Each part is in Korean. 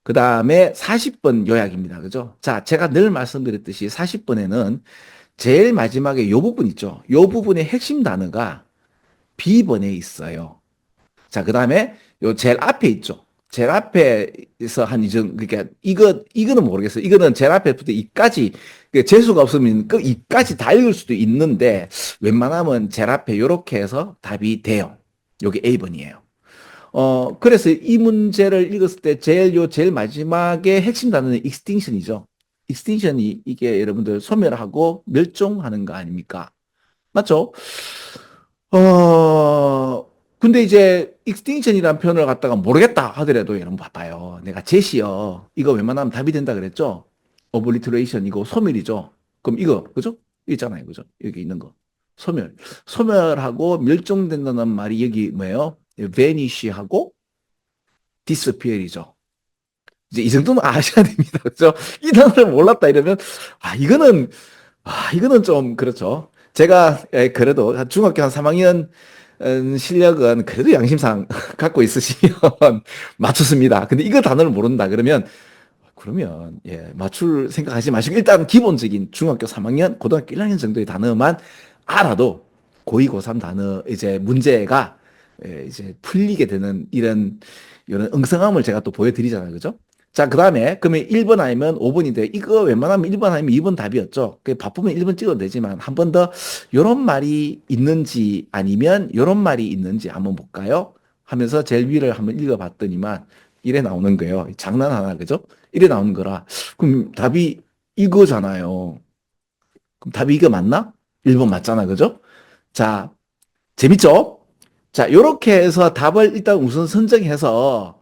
그 다음에 40번 요약입니다. 그죠? 자, 제가 늘 말씀드렸듯이 40번에는 제일 마지막에 요 부분 있죠. 요 부분의 핵심 단어가 B번에 있어요. 자, 그 다음에 요 제일 앞에 있죠. 제일 앞에서 한 이정, 그러니까 이거는 모르겠어요. 이거는 제일 앞에부터 이까지, 재수가 없으면 그 이까지 다 읽을 수도 있는데, 웬만하면 제일 앞에 요렇게 해서 답이 돼요. 요게 A번이에요. 그래서 이 문제를 읽었을 때 제일 마지막에 핵심 단어는 extinction이죠. extinction이 이게 여러분들 소멸하고 멸종하는 거 아닙니까? 맞죠? 근데 이제 extinction이라는 표현을 갖다가 모르겠다 하더라도 여러분 봐봐요. 내가 제시어 이거 웬만하면 답이 된다 그랬죠? obliteration 이거 소멸이죠. 그럼 이거 그죠? 있잖아요, 그죠? 여기 있는 거 소멸. 소멸하고 멸종된다는 말이 여기 뭐예요? vanish하고 disappear이죠. 이제 이 정도는 아셔야 됩니다. 그죠? 이 단어를 몰랐다 이러면 이거는 좀 그렇죠. 제가 그래도 중학교 한 3학년 실력은 그래도 양심상 갖고 있으시면 맞췄습니다. 근데 이거 단어를 모른다 그러면 예, 맞출 생각하지 마시고 일단 기본적인 중학교 3학년, 고등학교 1학년 정도의 단어만 알아도 고2, 고3 단어 이제 문제가 이제 풀리게 되는 이런 응성함을 제가 또 보여드리잖아요. 그죠? 자, 그 다음에 그러면 1번 아니면 5번인데 이거 웬만하면 1번 아니면 2번 답이었죠. 바쁘면 1번 찍어도 되지만 한 번 더 이런 말이 있는지 아니면 이런 말이 있는지 한번 볼까요? 하면서 제일 위를 한번 읽어봤더니만 이래 나오는 거예요. 장난하나 그죠? 이래 나오는 거라. 그럼 답이 이거잖아요. 그럼 답이 이거 맞나? 1번 맞잖아. 그죠? 자, 재밌죠? 자, 요렇게 해서 답을 일단 우선 선정해서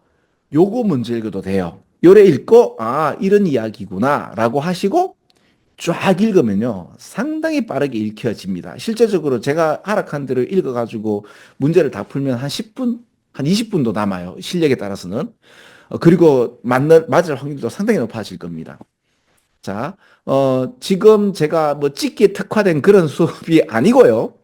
요거 문제 읽어도 돼요. 요래 읽고, 아, 이런 이야기구나, 라고 하시고, 쫙 읽으면요, 상당히 빠르게 읽혀집니다. 실제적으로 제가 하락한 대로 읽어가지고 문제를 다 풀면 한 10분, 한 20분도 남아요. 실력에 따라서는. 그리고 맞을 확률도 상당히 높아질 겁니다. 자, 지금 제가 뭐 찍기에 특화된 그런 수업이 아니고요.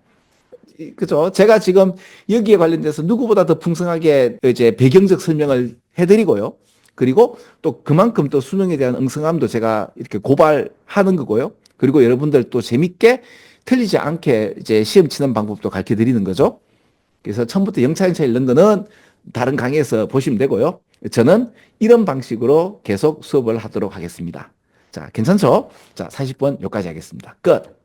그죠? 제가 지금 여기에 관련돼서 누구보다 더 풍성하게 이제 배경적 설명을 해드리고요. 그리고 또 그만큼 또 수능에 대한 응성함도 제가 이렇게 고발하는 거고요. 그리고 여러분들 또 재밌게 틀리지 않게 이제 시험 치는 방법도 가르쳐 드리는 거죠. 그래서 처음부터 영차영차 읽는 거는 다른 강의에서 보시면 되고요. 저는 이런 방식으로 계속 수업을 하도록 하겠습니다. 자, 괜찮죠? 자, 40번 여기까지 하겠습니다. 끝.